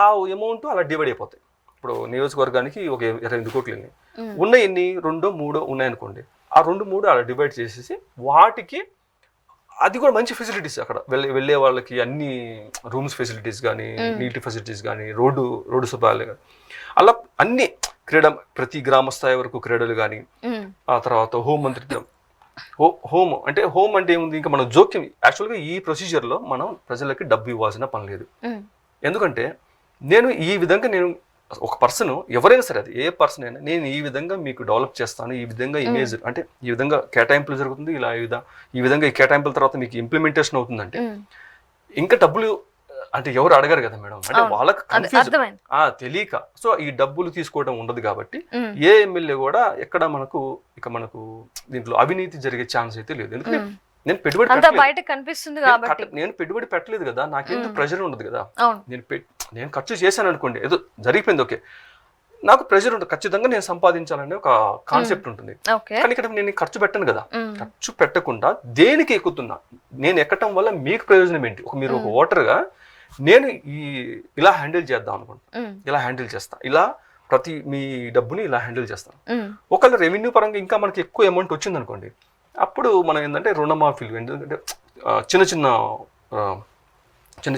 Speaker 2: ఆ అమౌంట్ అలా డివైడ్ అయిపోతాయి. ఇప్పుడు నియోజకవర్గానికి ఒక 22 కోట్లు ఉన్నాయి, ఎన్ని 2, 3 ఉన్నాయనుకోండి. ఆ 2, 3 అలా డివైడ్ చేసేసి వాటికి అది కూడా మంచి ఫెసిలిటీస్ అక్కడ వెళ్ళే వాళ్ళకి అన్ని రూమ్స్ ఫెసిలిటీస్ కానీ, నీటి ఫెసిలిటీస్ కానీ, రోడ్డు సదుపాయాలు కానీ, అలా అన్ని ప్రతి గ్రామ స్థాయి వరకు క్రీడలు కానీ, ఆ తర్వాత హోం అంటే ఏముంది, ఇంకా మనం జోక్యం యాక్చువల్గా ఈ ప్రొసీజర్లో మనం ప్రజలకి డబ్బు ఇవ్వాల్సిన పని లేదు. ఎందుకంటే ఈ విధంగా ఒక పర్సన్ ఎవరైనా సరే, అది ఏ పర్సన్ అయినా, నేను ఈ విధంగా మీకు డెవలప్ చేస్తాను, ఈ విధంగా ఇమేజ్ అంటే ఈ విధంగా కేటాయింపులు జరుగుతుంది, ఇలా ఈ విధంగా ఈ కేటాయింపుల తర్వాత మీకు ఇంప్లిమెంటేషన్ అవుతుందంటే ఇంకా డబ్బులు అంటే ఎవరు అడగరు కదా మేడం. అంటే వాళ్ళకి కన్ఫ్యూజ్ తెలియక సో ఈ డబ్బులు తీసుకోవడం ఉండదు కాబట్టి ఏ ఎమ్మెల్యే కూడా ఎక్కడ మనకు దీంట్లో అవినీతి జరిగే ఛాన్స్ అయితే లేదు. ఎందుకంటే నేను పెట్టుబడి పెట్టలేదు కదా, నాకేందుకు ప్రెషర్ ఉండదు కదా. నేను ఖర్చు చేశాను అనుకోండి, ఏదో జరిగిపోయింది, ఓకే, నాకు ప్రెషర్ ఉంటుంది, ఖచ్చితంగా నేను సంపాదించాలనే ఒక కాన్సెప్ట్ ఉంటుంది. కానీ ఇక్కడ నేను ఖర్చు పెట్టను కదా. ఖర్చు పెట్టకుండా దేనికి ఎక్కుతున్నా, నేను ఎక్కటం వల్ల మీకు ప్రయోజనం ఏంటి? మీరు ఒక ఓటర్గా నేను ఇలా హ్యాండిల్ చేద్దాం అనుకుంటా, ఇలా హ్యాండిల్ చేస్తా, ఇలా ప్రతి మీ డబ్బుని ఇలా హ్యాండిల్ చేస్తాను. ఒకవేళ రెవెన్యూ పరంగా ఇంకా మనకి ఎక్కువ అమౌంట్ వచ్చింది అనుకోండి, అప్పుడు మనం ఏంటంటే రుణమాఫీలు, ఎందుకంటే చిన్న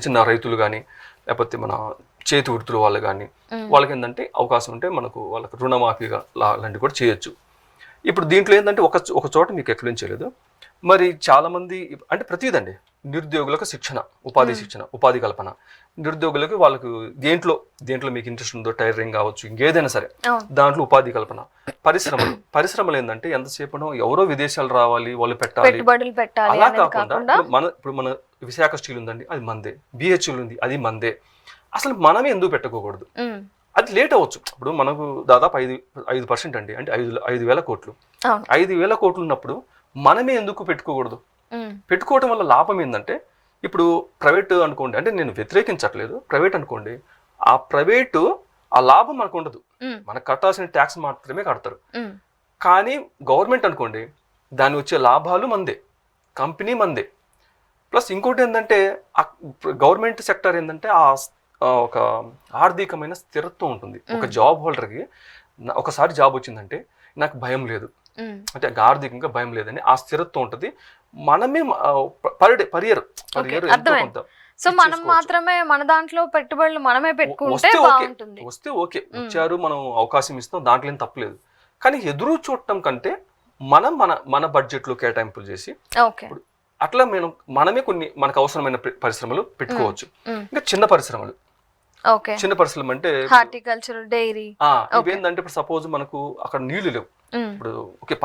Speaker 2: చిన్న రైతులు కానీ, లేకపోతే మన చేతి వృత్తుల వాళ్ళు కానీ, వాళ్ళకి ఏంటంటే అవకాశం ఉంటే వాళ్ళకి రుణమాఫీగా లాంటివి కూడా చేయొచ్చు. ఇప్పుడు దీంట్లో ఏంటంటే ఒక చోట మీకు ఎక్కడ చేయలేదు. మరి చాలామంది అంటే ప్రతిదండి, నిరుద్యోగులకు శిక్షణ, ఉపాధి కల్పన, నిరుద్యోగులకు వాళ్ళకు దేంట్లో మీకు ఇంట్రెస్ట్ ఉందో, టైలరింగ్ కావచ్చు, ఇంకేదైనా సరే దాంట్లో ఉపాధి కల్పన. పరిశ్రమలు ఏంటంటే ఎంతసేపు ఎవరో విదేశాలు రావాలి, వాళ్ళు పెట్టాలి, అలా కాకుండా ఇప్పుడు మన విశాఖ స్టీల్ ఉందండి, అది మందే. బిహెచ్ఎల్ ఉంది, అది మందే. అసలు మనమే ఎందుకు పెట్టుకోకూడదు? అది లేట్ అవ్వచ్చు. ఇప్పుడు మనకు దాదాపు 5% అండి, అంటే 5,000 కోట్లు. 5,000 కోట్లు ఉన్నప్పుడు మనమే ఎందుకు పెట్టుకోకూడదు? పెట్టుకోవడం వల్ల లాభం ఏంటంటే, ఇప్పుడు ప్రైవేట్ అనుకోండి, అంటే నేను వ్యతిరేకించట్లేదు, ప్రైవేట్ అనుకోండి, ఆ లాభం మనకు ఉండదు, మనకు కట్టాల్సిన ట్యాక్స్ మాత్రమే కడతారు. కానీ గవర్నమెంట్ అనుకోండి, దాని వచ్చే లాభాలు మందే, కంపెనీ మందే. ప్లస్ ఇంకోటి ఏంటంటే గవర్నమెంట్ సెక్టర్ ఏంటంటే ఒక ఆర్థికమైన స్థిరత్వం ఉంటుంది. ఒక జాబ్ హోల్డర్కి ఒకసారి జాబ్ వచ్చిందంటే నాకు భయం లేదు, అంటే ఆర్థికంగా భయం లేదని ఆ స్థిరత్వం ఉంటుంది. మనమే పర్ ఇయర్
Speaker 1: సో మనం మాత్రమే మన దాంట్లో పెట్టుబడులు మనమే పెట్టుకుంటే బాగుంటుంది.
Speaker 2: వస్తే ఓకే, వచ్చారు, మనం అవకాశం ఇస్తాం, దాంట్లో ఏం తప్పలేదు. కానీ ఎదురు చూడటం కంటే మన బడ్జెట్ లో కేటాయింపులు చేసి, అట్లా మనమే కొన్ని మనకు అవసరమైన పరిశ్రమలు పెట్టుకోవచ్చు. ఇంకా చిన్న పరిశ్రమలు,
Speaker 1: ఓకే,
Speaker 2: చిన్న పరిశ్రమ అంటే
Speaker 1: హార్టికల్చర్, డైరీ.
Speaker 2: ఇవేంటంటే ఇప్పుడు సపోజ్ మనకు అక్కడ నీళ్లు లేవు, ఇప్పుడు ఓకే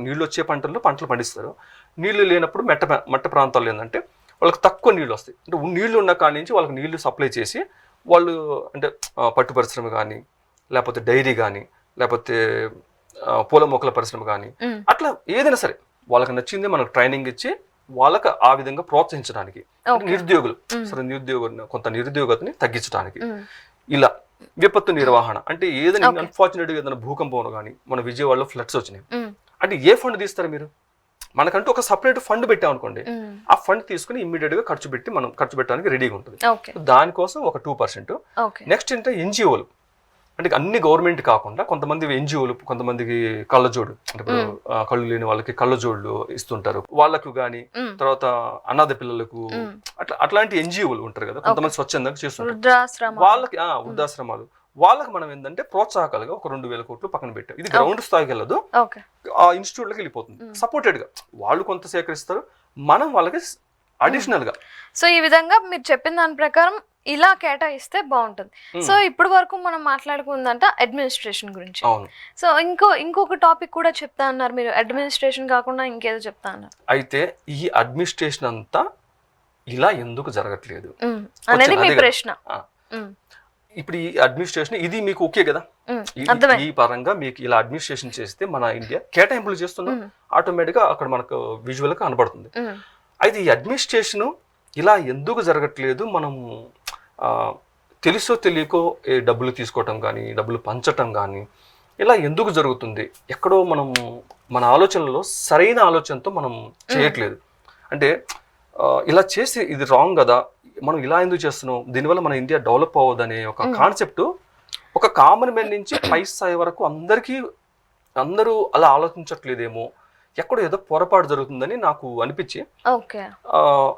Speaker 2: నీళ్లు వచ్చే పంటల్లో పంటలు పండిస్తారు. నీళ్లు లేనప్పుడు మట్ట ప్రాంతాల్లో ఏంటంటే వాళ్ళకి తక్కువ నీళ్లు వస్తాయి. అంటే నీళ్లు ఉన్న కాడి నుంచి వాళ్ళకి నీళ్లు సప్లై చేసి వాళ్ళు అంటే పట్టు పరిశ్రమ కానీ, లేకపోతే డైరీ కానీ, లేకపోతే పూల మొక్కల పరిశ్రమ కానీ, అట్లా ఏదైనా సరే వాళ్ళకి నచ్చింది మనకు ట్రైనింగ్ ఇచ్చి వాళ్ళకి ఆ విధంగా ప్రోత్సహించడానికి, నిరుద్యోగులు సరే కొంత నిరుద్యోగతని తగ్గించడానికి. ఇలా విపత్తు నిర్వహణ అంటే ఏదైనా అన్ఫార్చునేట్గా ఏదైనా భూకంపం కానీ, మన విజయవాడలో ఫ్లడ్స్ వచ్చినాయి అంటే ఏ ఫండ్ తీస్తారు మీరు? మనకంటూ ఒక సపరేట్ ఫండ్ పెట్టాం అనుకోండి, ఆ ఫండ్ తీసుకుని ఇమ్మీడియట్ గా ఖర్చు పెట్టడానికి రెడీగా ఉంటుంది. దానికోసం ఒక 2%. నెక్స్ట్ అంటే ఎన్జిఓలు, అంటే అన్ని గవర్నమెంట్ కాకుండా కొంతమంది ఎన్జిఓలు, కొంతమందికి కళ్ళజోడు అంటే ఇప్పుడు కళ్ళు లేని వాళ్ళకి కళ్ళజోడులు ఇస్తుంటారు వాళ్ళకు గానీ, తర్వాత అనాథ పిల్లలకు అట్లాంటి ఎన్జిఓలు ఉంటారు కదా, కొంతమంది స్వచ్ఛందంగా చేస్తుంటారు వాళ్ళకి, వృద్ధాశ్రమాలు వాళ్ళకి మనం ఏంటంటే ప్రోత్సాహకాలుగా ఒక 2,000 కోట్లు పక్కన పెట్టాం. ఇది గ్రౌండ్ స్థాయికి వెళ్ళదు, ఆ ఇన్స్టిట్యూట్లకి వెళ్ళిపోతుంది. సపోర్టెడ్ గా వాళ్ళు కొంత సేకరిస్తారు, మనం వాళ్ళకి అడిషనల్ గా.
Speaker 1: సో ఈ విధంగా మీరు చెప్పిన దాని ప్రకారం ఇలా కేటాయిస్తే బాగుంటుంది. సో ఇప్పుడు వరకు మనం మాట్లాడుకుందంట అడ్మినిస్ట్రేషన్ గురించి. సో ఇంకొక టాపిక్ కూడా చెప్తా అన్నారు మీరు, అడ్మినిస్ట్రేషన్ కాకుండా ఇంకేదో చెప్తా అన్నారు.
Speaker 2: అయితే ఈ అడ్మినిస్ట్రేషన్ అంతా ఇలా ఎందుకు జరగట్లేదు
Speaker 1: అనేది మీ ప్రశ్న.
Speaker 2: ఇప్పుడు ఈ అడ్మినిస్ట్రేషన్ ఇది మీకు ఓకే కదా, ఈ పరంగా మీకు ఇలా అడ్మినిస్ట్రేషన్ చేస్తే మన ఇండియా కేటాయింపులు చేస్తున్నాం, ఆటోమేటిక్ గా అక్కడ మనకు విజువల్ గా కనబడుతుంది. అయితే ఈ అడ్మినిస్ట్రేషన్ ఇలా ఎందుకు జరగట్లేదు, మనం తెలుసో తెలియకో డబ్బులు తీసుకోవటం కానీ, డబ్బులు పంచటం కానీ ఇలా ఎందుకు జరుగుతుంది? ఎక్కడో మనం మన ఆలోచనలో సరైన ఆలోచనతో మనం చేయట్లేదు. అంటే ఇలా చేసి ఇది రాంగ్ కదా, మనం ఇలా ఎందుకు చేస్తున్నాం, దీనివల్ల మన ఇండియా డెవలప్ అవ్వదనే ఒక కాన్సెప్ట్ ఒక కామన్ మ్యాన్ నుంచి పై స్థాయి వరకు అందరూ అలా ఆలోచించట్లేదేమో, ఎక్కడో ఏదో పొరపాటు జరుగుతుందని నాకు అనిపించి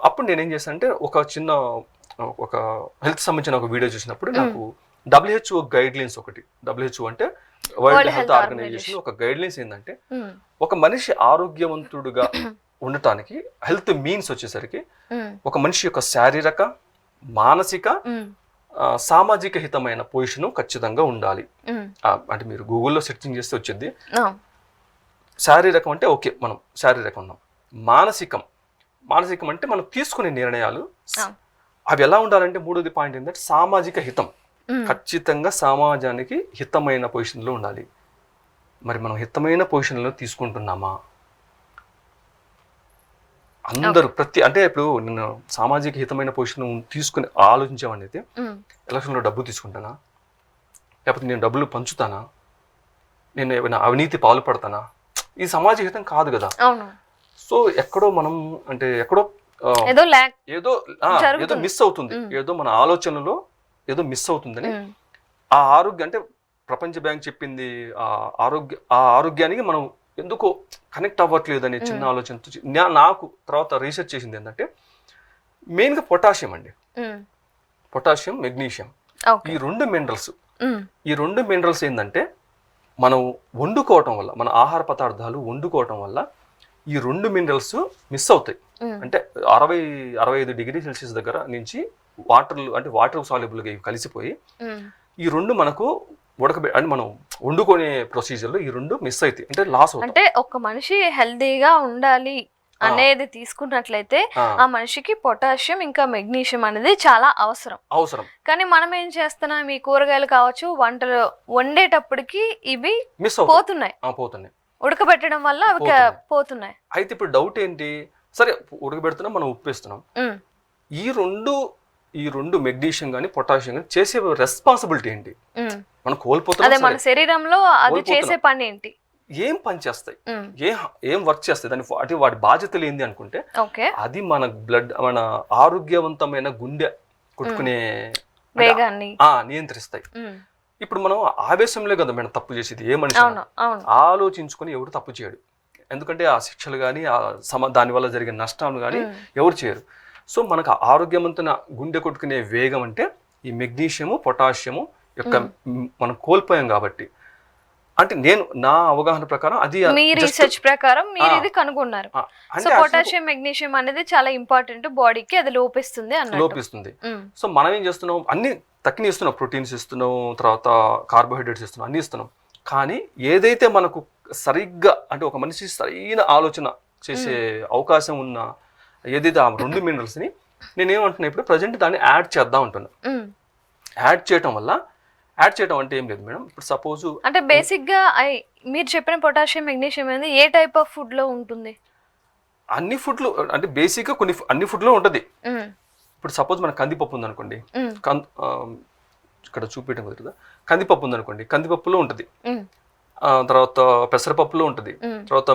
Speaker 2: అప్పుడు నేనేం చేశానంటే ఒక హెల్త్ సంబంధించిన ఒక వీడియో చూసినప్పుడు నాకు WHO గైడ్ లైన్స్ ఒకటి, WHO అంటే వరల్డ్ హెల్త్ ఆర్గనైజేషన్ ఒక గైడ్ లైన్స్ ఏంటంటే ఒక మనిషి ఆరోగ్యవంతుడుగా ఉండటానికి హెల్త్ మీన్స్ వచ్చేసరికి ఒక మనిషి యొక్క శారీరక, మానసిక, సామాజిక హితమైన పొజిషన్ ఖచ్చితంగా ఉండాలి. అంటే మీరు గూగుల్లో సెర్చింగ్ చేస్తే వచ్చింది. శారీరకం అంటే ఓకే, మనం శారీరకం ఉన్నాం. మానసికం అంటే మనం తీసుకునే నిర్ణయాలు అవి ఎలా ఉండాలంటే మూడోది పాయింట్ ఏంటంటే సామాజిక హితం, ఖచ్చితంగా సమాజానికి హితమైన పొజిషన్లో ఉండాలి. మరి మనం హితమైన పొజిషన్లో తీసుకుంటున్నామా? అందరూ అంటే ఇప్పుడు నేను సామాజిక హితమైన పొజిషన్ తీసుకుని ఆలోచించేవాడిని అయితే ఎలక్షన్లో డబ్బు తీసుకుంటానా, లేకపోతే నేను డబ్బులు పంచుతానా, నేను ఏమైనా అవినీతి పాల్పడతానా? ఈ సమాజ హితం కాదు కదా. సో ఎక్కడో మనం అంటే ఎక్కడో ఏదో మిస్ అవుతుంది, ఏదో మన ఆలోచనలో ఏదో మిస్ అవుతుందని ఆ ఆరోగ్యం అంటే ప్రపంచ బ్యాంక్ చెప్పింది ఆ ఆరోగ్యానికి మనం ఎందుకో కనెక్ట్ అవ్వట్లేదు అనే చిన్న ఆలోచనతో నాకు తర్వాత రీసెర్చ్ చేసింది ఏంటంటే మెయిన్గా పొటాషియం అండి, పొటాషియం, మెగ్నీషియం, ఈ రెండు మినరల్స్ ఏంటంటే మనం వండుకోవటం వల్ల, మన ఆహార పదార్థాలు వండుకోవటం వల్ల ఈ 2 మినరల్స్ మిస్ అవుతాయి. అంటే 60-65 డిగ్రీ సెల్సియస్ దగ్గర నుంచి వాటర్ సాల్యుబుల్గా కలిసిపోయి ఈ 2 మనకు అంటే మనం వండుకునే ప్రొసీజర్లో ఈ 2 మిస్ అవుతాయి, అంటే లాస్ అవుతాయి.
Speaker 1: అంటే ఒక మనిషి హెల్దీగా ఉండాలి అనేది తీసుకున్నట్లయితే ఆ మనిషికి పొటాషియం ఇంకా మెగ్నీషియం అనేది చాలా అవసరం. కానీ మనం ఏం చేస్తున్నాం, ఈ కూరగాయలు కావచ్చు, వంటలు వండేటప్పటికి ఇవి
Speaker 2: మిస్ పోతున్నాయి,
Speaker 1: ఉడకబెట్టడం వల్ల అవి పోతున్నాయి.
Speaker 2: అయితే ఇప్పుడు డౌట్ ఏంటి, సరే ఉడకబెడుతున్నాం, మనం ఉప్పు వేస్తున్నాం, ఈ రెండు మెగ్నీషియం కానీ పొటాషియం కానీ చేసే రెస్పాన్సిబిలిటీ ఏంటి? మనం కోల్పోతున్నాం.
Speaker 1: మన శరీరంలో అది చేసే పని ఏంటి,
Speaker 2: ఏం పని చేస్తాయి, ఏం వర్క్ చేస్తాయి, అంటే వాటి బాధ్యతలు ఏంది అనుకుంటే అది మన మన ఆరోగ్యవంతమైన గుండె కొట్టుకునే
Speaker 1: వేగాన్ని
Speaker 2: నియంత్రిస్తాయి. ఇప్పుడు మనం ఆవేశంలో కదా మేడం తప్పు చేసేది, ఏ మనిషి ఆలోచించుకొని ఎవరు తప్పు చేయడు, ఎందుకంటే ఆ శిక్షలు కానీ దానివల్ల జరిగే నష్టాలు కానీ ఎవరు చేయరు. సో మనకు ఆరోగ్యవంతమైన గుండె కొట్టుకునే వేగం అంటే ఈ మెగ్నీషియము, పొటాషియము యొక్క మనం కోల్పోయాం కాబట్టి అంటే నేను నా అవగాహన ప్రకారం అది
Speaker 1: మీ రీసెర్చ్ ప్రకారం మీరు ఇది కనుగొన్నారు. సో
Speaker 2: అంటే
Speaker 1: పొటాషియం మెగ్నీషియం అనేది చాలా ఇంపార్టెంట్ బాడీకి, అది లోపిస్తుంది అన్నట్టు.
Speaker 2: లోపిస్తుంది. సో మనం ఏం చేస్తున్నాం, అన్ని తక్కిన ఇస్తున్నాం, ప్రోటీన్స్ ఇస్తున్నాం, తర్వాత కార్బోహైడ్రేట్స్ ఇస్తున్నాం, అన్ని ఇస్తున్నాం. కానీ ఏదైతే మనకు సరిగ్గా అంటే ఒక మనిషి సరైన ఆలోచన చేసే అవకాశం ఉన్న ఏదైతే ఆ 2 మినరల్స్ని నేనేమంటున్నా ఇప్పుడు ప్రజెంట్ దాన్ని యాడ్ చేద్దాం అంటున్నా. యాడ్ చేయటం అంటే ఏం లేదు మేడం. ఇప్పుడు సపోజ్
Speaker 1: అంటే బేసిక్ గా మీరు చెప్పిన పొటాషియం మెగ్నీషియం అనేది ఏ టైప్ ఆఫ్ ఫుడ్ లో ఉంటుంది?
Speaker 2: అన్ని ఫుడ్లు అంటే బేసిక్ గా అన్ని ఫుడ్ లో ఉంటుంది. ఇప్పుడు సపోజ్ మన కందిపప్పు ఉందనుకోండి, ఇక్కడ చూపించడం కుదరదా, కందిపప్పు ఉందనుకోండి, కందిపప్పులో ఉంటుంది. తర్వాత పెసరపప్పులో ఉంటుంది. తర్వాత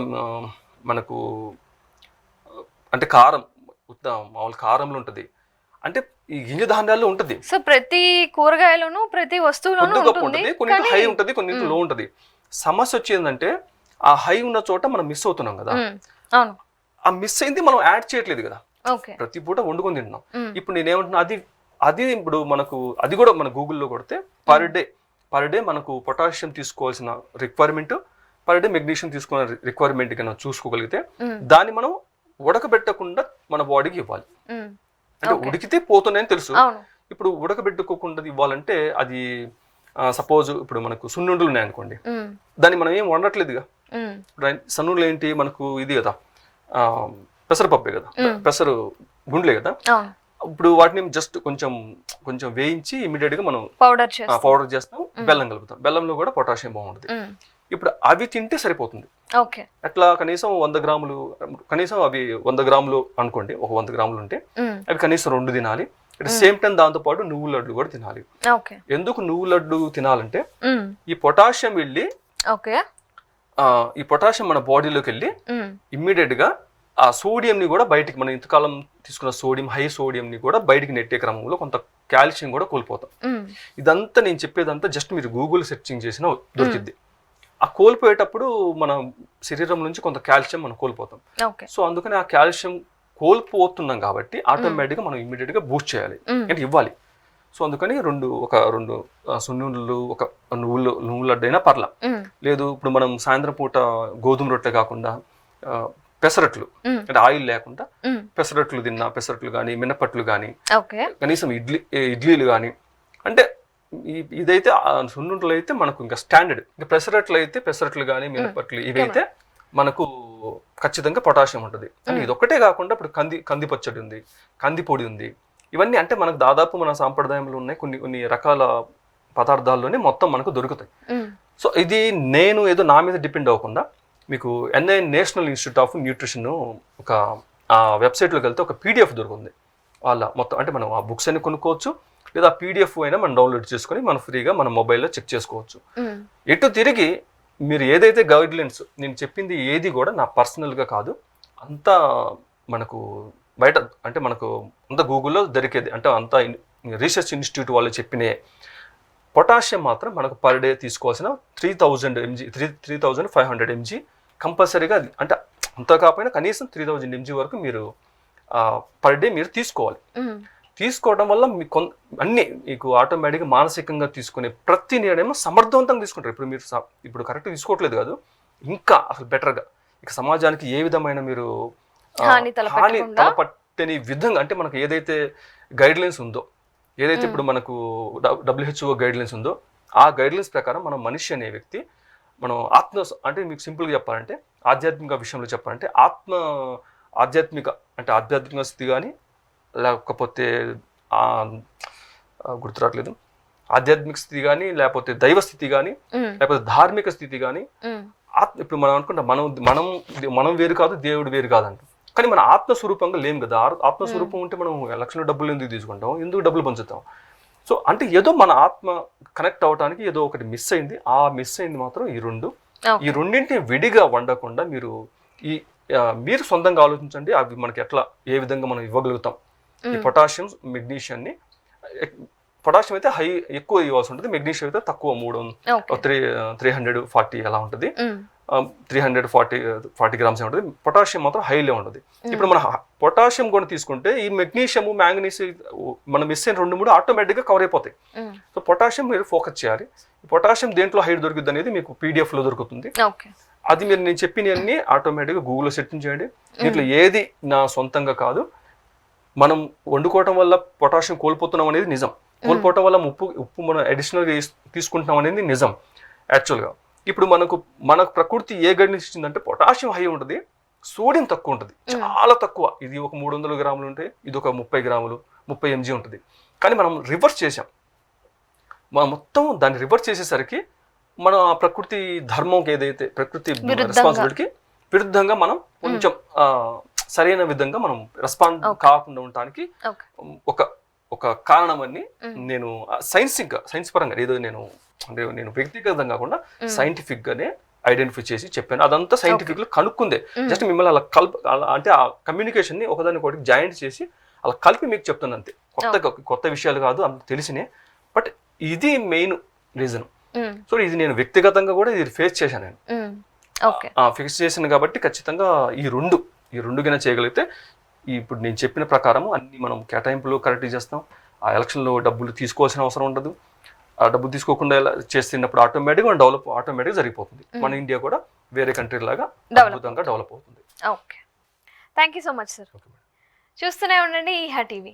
Speaker 2: మనకు అంటే కారం, మామూలు కారంలో ఉంటుంది. అంటే ఈ గింజ ధాన్యాల్లో ఉంటుంది.
Speaker 1: సో ప్రతి కూరగాయలోను ప్రతి వస్తువులోనూ ఉంటుంది.
Speaker 2: కొన్నింటి హై ఉంటుంది, కొన్నింటి లో ఉంటుంది. సమస్య వచ్చేందంటే ఆ హై ఉన్న చోట మనం మిస్ అవుతున్నాం కదా.
Speaker 1: అవును,
Speaker 2: ఆ మిస్ అయింది మనం యాడ్ చేయట్లేదు కదా. ప్రతి పూట వండుకొని తింటున్నాం. ఇప్పుడు నేనేమంటున్నా, అది ఇప్పుడు మనకు అది కూడా మన గూగుల్లో కొడితే పర్ డే మనకు పొటాషియం తీసుకోవాల్సిన రిక్వైర్మెంట్, పర్ డే మెగ్నీషియం తీసుకున్న రిక్వైర్మెంట్ కన్నా చూసుకోగలిగితే దాన్ని మనం ఉడకబెట్టకుండా మన బాడీకి ఇవ్వాలి. అంటే ఉడికితే పోతున్నాయని తెలుసు. ఇప్పుడు ఉడకబెట్టుకోకుండా ఇవ్వాలంటే అది సపోజ్ ఇప్పుడు మనకు సున్నుండలు ఉన్నాయనుకోండి, దాన్ని మనం ఏం వండట్లేదుగా. సన్నుండలు ఏంటి మనకు ఇది కదా, పెసరపప్పే కదా, పెసరు గుండ్లే కదా. ఇప్పుడు వాటిని జస్ట్ కొంచెం వేయించి ఇమీడియట్ గా మనం పౌడర్ చేస్తాం, బెల్లం కలుపుతాం. బెల్లంలో కూడా పొటాషియం బాగుంటుంది. ఇప్పుడు అవి తింటే సరిపోతుంది. అట్లా కనీసం 100 గ్రాములు, కనీసం అవి 100 గ్రాములు అనుకోండి, ఒక 100 గ్రాములు ఉంటే అవి కనీసం 2 తినాలి. అట్ సేమ్ టైం దాంతో పాటు నువ్వు లడ్డు కూడా తినాలి. ఎందుకు నువ్వు లడ్డు తినాలంటే ఈ పొటాషియం వెళ్ళి ఈ పొటాషియం మన బాడీలోకి వెళ్ళి ఇమ్మీడియట్ గా ఆ సోడియం ని కూడా బయటికి, మనం ఇంతకాలం తీసుకున్న సోడియం, హై సోడియం ని కూడా బయటికి నెట్టే క్రమంలో కొంత కాల్షియం కూడా కోల్పోతాం. ఇదంతా నేను చెప్పేదంతా జస్ట్ మీరు గూగుల్ సెర్చింగ్ చేసినా దొరికిద్ది. ఆ కోల్పోయేటప్పుడు మన శరీరం నుంచి కొంత కాల్షియం మనం కోల్పోతాం. సో అందుకని ఆ కాల్షియం కోల్పోతున్నాం కాబట్టి ఆటోమేటిక్గా మనం ఇమ్మీడియట్ గా బూస్ట్ చేయాలి, అంటే ఇవ్వాలి. సో అందుకని ఒక రెండు సున్నుండలు, ఒక నువ్వు లడ్డు అయినా పర్లా. లేదు ఇప్పుడు మనం సాయంత్రం పూట గోధుమ రొట్టె కాకుండా పెసరట్లు, అంటే ఆయిల్ లేకుండా పెసరట్లు తిన్నా, పెసరట్లు కానీ, మినపట్లు కానీ, కనీసం ఇడ్లీలు కానీ, అంటే ఇదైతే సున్నుండలు అయితే మనకు ఇంకా స్టాండర్డ్. ఇంకా పెసరట్లు కానీ, మినపట్లు ఇవైతే మనకు ఖచ్చితంగా పొటాషియం ఉంటుంది. అని ఇదొక్కటే కాకుండా ఇప్పుడు కంది పచ్చడి ఉంది, కంది పొడి ఉంది. ఇవన్నీ అంటే మనకు దాదాపు మన సాంప్రదాయంలో ఉన్నాయి కొన్ని రకాల పదార్థాల్లోనే మొత్తం మనకు దొరుకుతాయి. సో ఇది నేను ఏదో నా మీద డిపెండ్ అవ్వకుండా మీకు NIN national institute of nutrition ఒక వెబ్సైట్లోకి వెళ్తే ఒక PDF దొరుకుతుంది. వాళ్ళ మొత్తం అంటే మనం ఆ బుక్స్ అన్ని కొనుక్కోవచ్చు, లేదా PDF అయినా మనం డౌన్లోడ్ చేసుకొని మనం ఫ్రీగా మన మొబైల్లో చెక్ చేసుకోవచ్చు. ఎటు తిరిగి మీరు ఏదైతే గైడ్లైన్స్ నేను చెప్పింది ఏది కూడా నా పర్సనల్గా కాదు, అంతా మనకు బయట అంటే మనకు అంత గూగుల్లో దొరికేది, అంటే అంతా రీసెర్చ్ ఇన్స్టిట్యూట్ వాళ్ళు చెప్పినే. పొటాషియం మాత్రం మనకు పర్ డే తీసుకోవాల్సిన 3500 mg కంపల్సరీగా, అంటే అంతా కాకపోయినా కనీసం 3000 mg వరకు మీరు పర్ డే మీరు తీసుకోవాలి. తీసుకోవడం వల్ల మీకు మీకు ఆటోమేటిక్గా మానసికంగా తీసుకునే ప్రతి నిర్ణయం సమర్థవంతంగా తీసుకుంటారు. ఇప్పుడు కరెక్ట్ తీసుకోవట్లేదు కాదు, ఇంకా అసలు బెటర్గా ఇక సమాజానికి ఏ విధమైన మీరు హాని తలపట్టని విధంగా, అంటే మనకు ఏదైతే గైడ్లైన్స్ ఉందో, ఏదైతే ఇప్పుడు మనకు WHO గైడ్లైన్స్ ఉందో, ఆ గైడ్లైన్స్ ప్రకారం మనం మనిషి అనే వ్యక్తి మనం అంటే మీకు సింపుల్గా చెప్పాలంటే ఆధ్యాత్మిక విషయంలో చెప్పాలంటే ఆధ్యాత్మిక స్థితి కానీ, లేకపోతే గుర్తురాట్లేదు, ఆధ్యాత్మిక స్థితి కానీ, లేకపోతే దైవ స్థితి కానీ, లేకపోతే ధార్మిక స్థితి కానీ, ఇప్పుడు మనం అనుకుంటాం మనం వేరు కాదు, దేవుడు వేరు కాదంట. కానీ మన ఆత్మస్వరూపంగా లేం కదా. ఆత్మస్వరూపం ఉంటే మనం లక్షల డబ్బులు ఎందుకు తీసుకుంటాం, ఎందుకు డబ్బులు పంచుతాం? సో అంటే ఏదో మన ఆత్మ కనెక్ట్ అవడానికి ఏదో ఒకటి మిస్ అయింది. ఆ మిస్ అయింది మాత్రం ఈ రెండింటిని విడిగా వండకుండా మీరు సొంతంగా ఆలోచించండి. అవి మనకి ఏ విధంగా మనం ఇవ్వగలుగుతాం. ఈ పొటాషియం మెగ్నీషియాన్ని, పొటాషియం అయితే ఎక్కువ ఇవ్వాల్సి ఉంటుంది, మెగ్నీషియం అయితే తక్కువ 340 అలా ఉంటుంది. 340 గ్రామ్స్ ఉంటుంది. పొటాషియం మాత్రం హైలో ఉంటుంది. ఇప్పుడు మన పొటాషియం కూడా తీసుకుంటే ఈ మెగ్నీషియం మ్యాంగనీస్ మనం మిస్ అయిన 2-3 ఆటోమేటిక్గా కవర్ అయిపోతాయి. సో పొటాషియం మీరు ఫోకస్ చేయాలి. పొటాషియం దేంట్లో హైట్ దొరుకుతుంది అనేది మీకు పీడిఎఫ్లో దొరుకుతుంది. అది మీరు నేను చెప్పినవన్నీ ఆటోమేటిక్గా గూగుల్లో సెర్చింగ్ చేయండి. దీంట్లో ఏది నా సొంతంగా కాదు, మనం వండుకోవటం వల్ల పొటాషియం కోల్పోతున్నాం అనేది నిజం. కోల్పోవటం వల్ల ఉప్పు మనం అడిషనల్గా తీసుకుంటున్నాం అనేది నిజం. యాక్చువల్గా ఇప్పుడు మనకు ప్రకృతి ఏ గైడెన్స్ ఇచ్చిందంటే పొటాషియం హై ఉంటుంది, సోడియం తక్కువ ఉంటుంది, చాలా తక్కువ. ఇది ఒక 300 గ్రాములు ఉంటే ఇది ఒక 30 గ్రాములు 30 mg ఉంటుంది. కానీ మనం రివర్స్ చేసాం. మనం మొత్తం దాన్ని రివర్స్ చేసేసరికి మనం ఆ ప్రకృతి ధర్మంకి ఏదైతే ప్రకృతి రెస్పాన్సిబిలిటీకి విరుద్ధంగా మనం కొంచెం సరైన విధంగా మనం రెస్పాండ్ కాకుండా ఉండటానికి ఒక కారణం అని నేను సైన్స్ పరంగా ఏదో నేను వ్యక్తిగతంగా కాకుండా సైంటిఫిక్ గానే ఐడెంటిఫై చేసి చెప్పాను. అదంతా సైంటిఫిక్ లో కనుక్కుందే. జస్ట్ మిమ్మల్ని అలా అంటే ఆ కమ్యూనికేషన్ ని ఒకదాని ఒకటి జాయింట్ చేసి అలా కలిపి మీకు చెప్తాను అంతే. కొత్త విషయాలు కాదు, అంత తెలిసినే. బట్ ఇది మెయిన్ రీజన్. సో ఇది నేను వ్యక్తిగతంగా కూడా ఇది ఫేస్ చేశాను. నేను ఫిక్స్ చేశాను కాబట్టి ఖచ్చితంగా ఈ రెండు గిన చేయగలిగితే ఇప్పుడు నేను చెప్పిన ప్రకారం అన్ని మనం కేటాయింపులు కరెక్ట్ చేస్తాం. ఆ ఎలక్షన్లో డబ్బులు తీసుకోవాల్సిన అవసరం ఉండదు. ఆ డబ్బులు తీసుకోకుండా చేస్తున్నప్పుడు ఆటోమేటిక్గా జరిగిపోతుంది. మన ఇండియా కూడా వేరే కంట్రీ లాగా అద్భుతంగా డెవలప్ అవుతుంది.
Speaker 1: Okay, thank you so much sir. చూస్తూనే ఉండండి ఈహా టీవీ.